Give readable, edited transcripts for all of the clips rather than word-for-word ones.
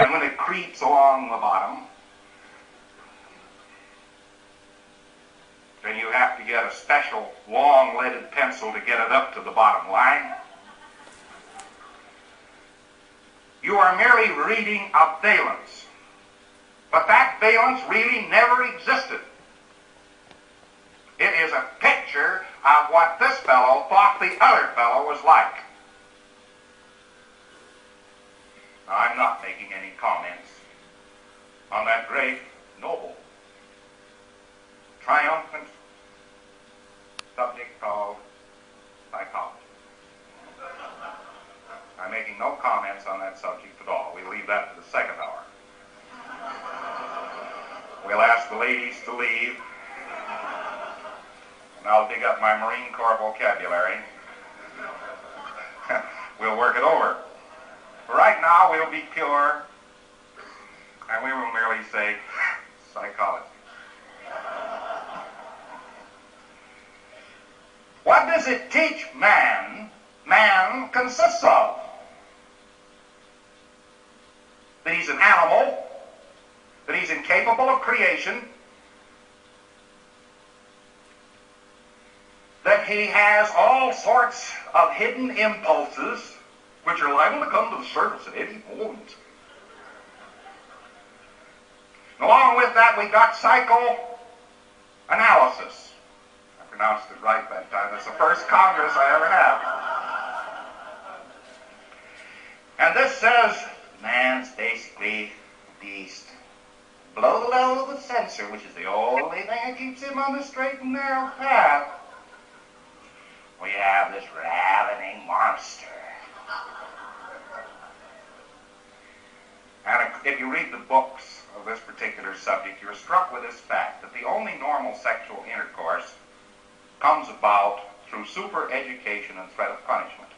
And when it creeps along the bottom, then you have to get a special long leaded pencil to get it up to the bottom line. You are merely reading a valence. But that valence really never existed. It is a picture of what this fellow thought the other fellow was like. Now, I'm not making any comments on that great, noble, triumphant subject called psychology. I'm making no comments on that subject at all. We'll leave that to the second hour. We'll ask the ladies to leave, and I'll dig up my Marine Corps vocabulary. We'll work it over. Right now, we'll be pure, and we will merely say psychology. What does it teach man? Man consists of. That he's an animal, that he's incapable of creation, that he has all sorts of hidden impulses which are liable to come to the surface at any moment. And along with that, we got psychoanalysis. I pronounced it right that time. That's the first Congress I ever had. And this says, man's basically a beast. Below the level of the censor, which is the only thing that keeps him on the straight and narrow path, we have this ravening monster. And if you read the books of this particular subject, you're struck with this fact that the only normal sexual intercourse comes about through super-education and threat of punishment.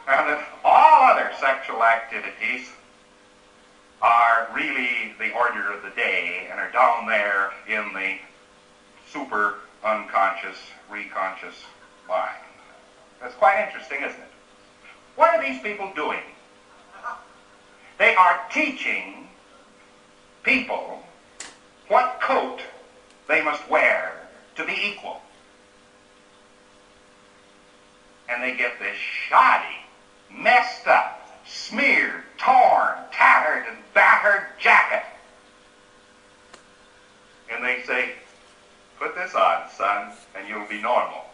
And that all other sexual activities are really the order of the day and are down there in the super unconscious, reconscious mind. That's quite interesting, isn't it? What are these people doing? They are teaching people what coat they must wear to be equal. And they get this shoddy, messed up, smeared, torn, tattered, and battered jacket. And they say, put this on, son, and you'll be normal.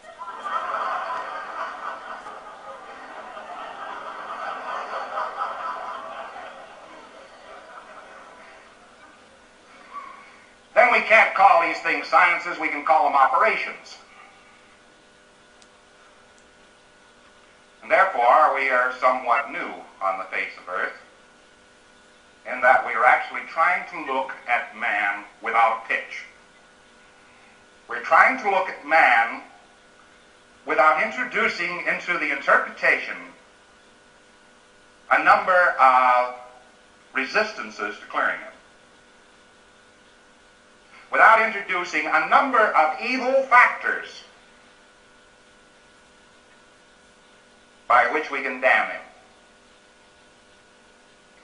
Then we can't call these things sciences, we can call them operations. And therefore, we are somewhat new on the face of Earth, in that we are actually trying to look at man without pitch. We're trying to look at man without introducing into the interpretation a number of resistances to clearing him. Without introducing a number of evil factors by which we can damn him.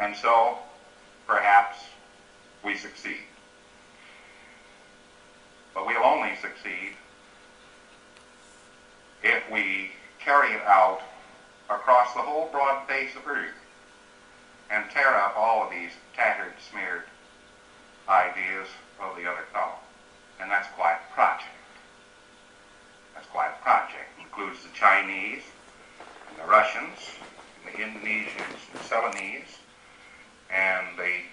And so, perhaps, we succeed. But we'll only succeed if we carry it out across the whole broad face of Earth and tear up all of these tattered, smeared ideas of the other fellow. And that's quite a project. That's quite a project. It includes the Chinese, and the Russians, and the Indonesians, and Ceylonese, and the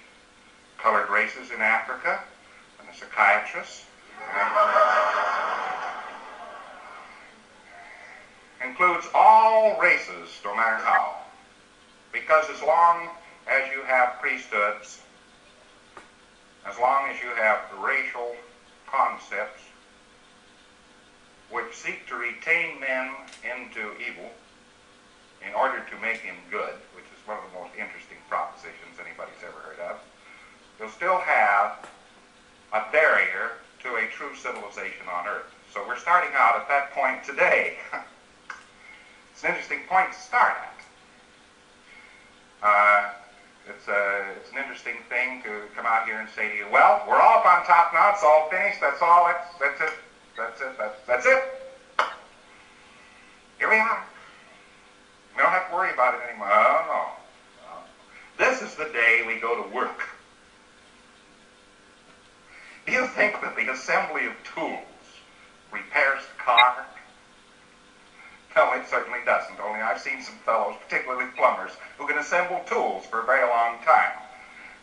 colored races in Africa, and the psychiatrists. Includes all races, no matter how. Because as long as you have priesthoods, as long as you have racial concepts which seek to retain men into evil in order to make him good, which is one of the most interesting propositions anybody's ever heard of, you'll still have a barrier to a true civilization on Earth. So we're starting out at that point today. It's an interesting point to start at. It's an interesting thing to come out here and say to you, well, we're all up on top now, it's all finished, that's all, that's it. Here we are. We don't have to worry about it anymore. Oh, no. This is the day we go to work. Do you think that the assembly of tools repairs the car? No, it certainly doesn't. Only I've seen some fellows, particularly plumbers, who can assemble tools for a very long time.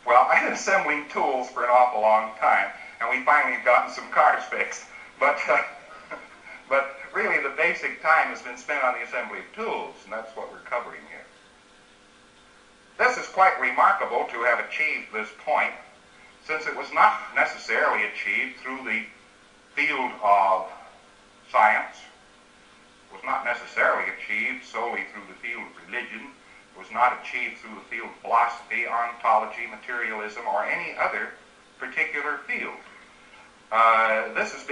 Well, I've been assembling tools for an awful long time, and we finally have gotten some cars fixed. But really, the basic time has been spent on the assembly of tools, and that's what we're covering here. This is quite remarkable to have achieved this point, since it was not necessarily achieved through the field of science. It was not necessarily achieved solely through the field of religion. It was not achieved through the field of philosophy, ontology, materialism, or any other particular field. This has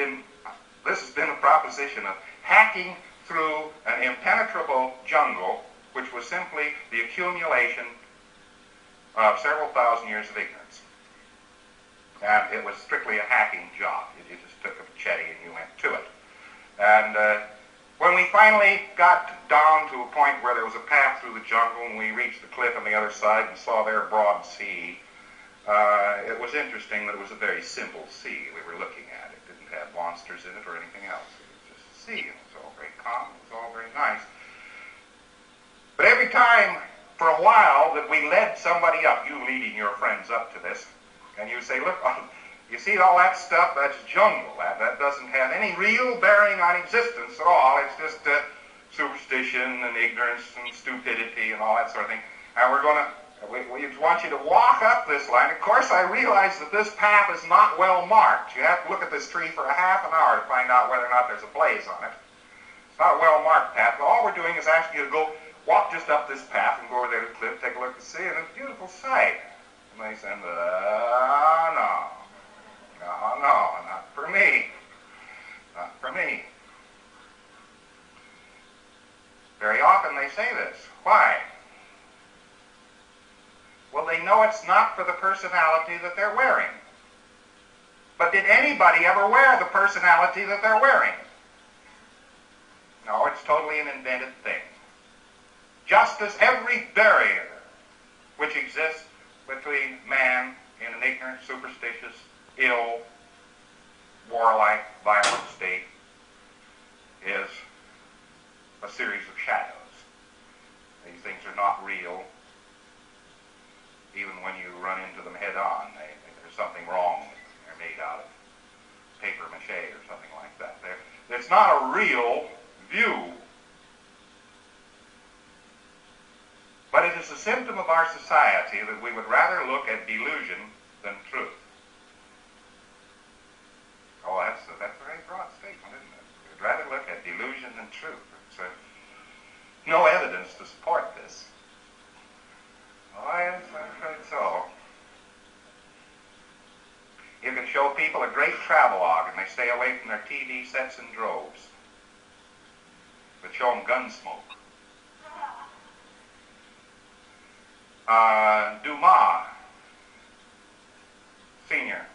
been a proposition of hacking through an impenetrable jungle, which was simply the accumulation of several thousand years of ignorance. And it was strictly a hacking job. You just took a machete and you went to it. And when we finally got down to a point where there was a path through the jungle and we reached the cliff on the other side and saw their broad sea, it was interesting that it was a very simple sea we were looking at. It didn't have monsters in it or anything else. It was just a sea, and it was all very calm, it was all very nice. But every time, for a while, that we led somebody up, you leading your friends up to this, and you say, look, you see all that stuff? That's jungle. That doesn't have any real bearing on existence at all. It's just superstition and ignorance and stupidity and all that sort of thing. And we want you to walk up this line. Of course, I realize that this path is not well marked. You have to look at this tree for a half an hour to find out whether or not there's a blaze on it. It's not a well-marked path, but all we're doing is asking you to go walk just up this path and go over there to the cliff, take a look at the sea, and it's a beautiful sight. And they say, no, not for me. Not for me. Very often they say this. Why? Well, they know it's not for the personality that they're wearing. But did anybody ever wear the personality that they're wearing? No, it's totally an invented thing. Just as every barrier which exists between man in an ignorant, superstitious, ill, warlike, violent state is a series of shadows. These things are not real. Even when you run into them head on, there's something wrong with them. They're made out of paper mache or something like that. It's not a real view. But it is a symptom of our society that we would rather look at delusion than truth. Oh, that's a very broad statement, isn't it? We'd rather look at delusion than truth. There's no evidence to support this. Oh, yes, I'm afraid so. You can show people a great travelogue and they stay away from their TV sets in droves. But show them Gunsmoke. Dumas, Sr.,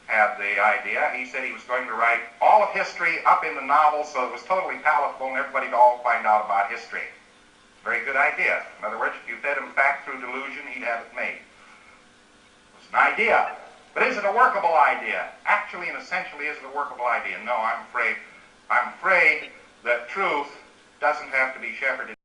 had the idea. He said he was going to write all of history up in the novel so it was totally palatable and everybody could all find out about history. Very good idea. In other words, if you fed him fact through delusion, he'd have it made. It was an idea. But is it a workable idea? Actually and essentially, is it a workable idea? No, I'm afraid that truth doesn't have to be shepherded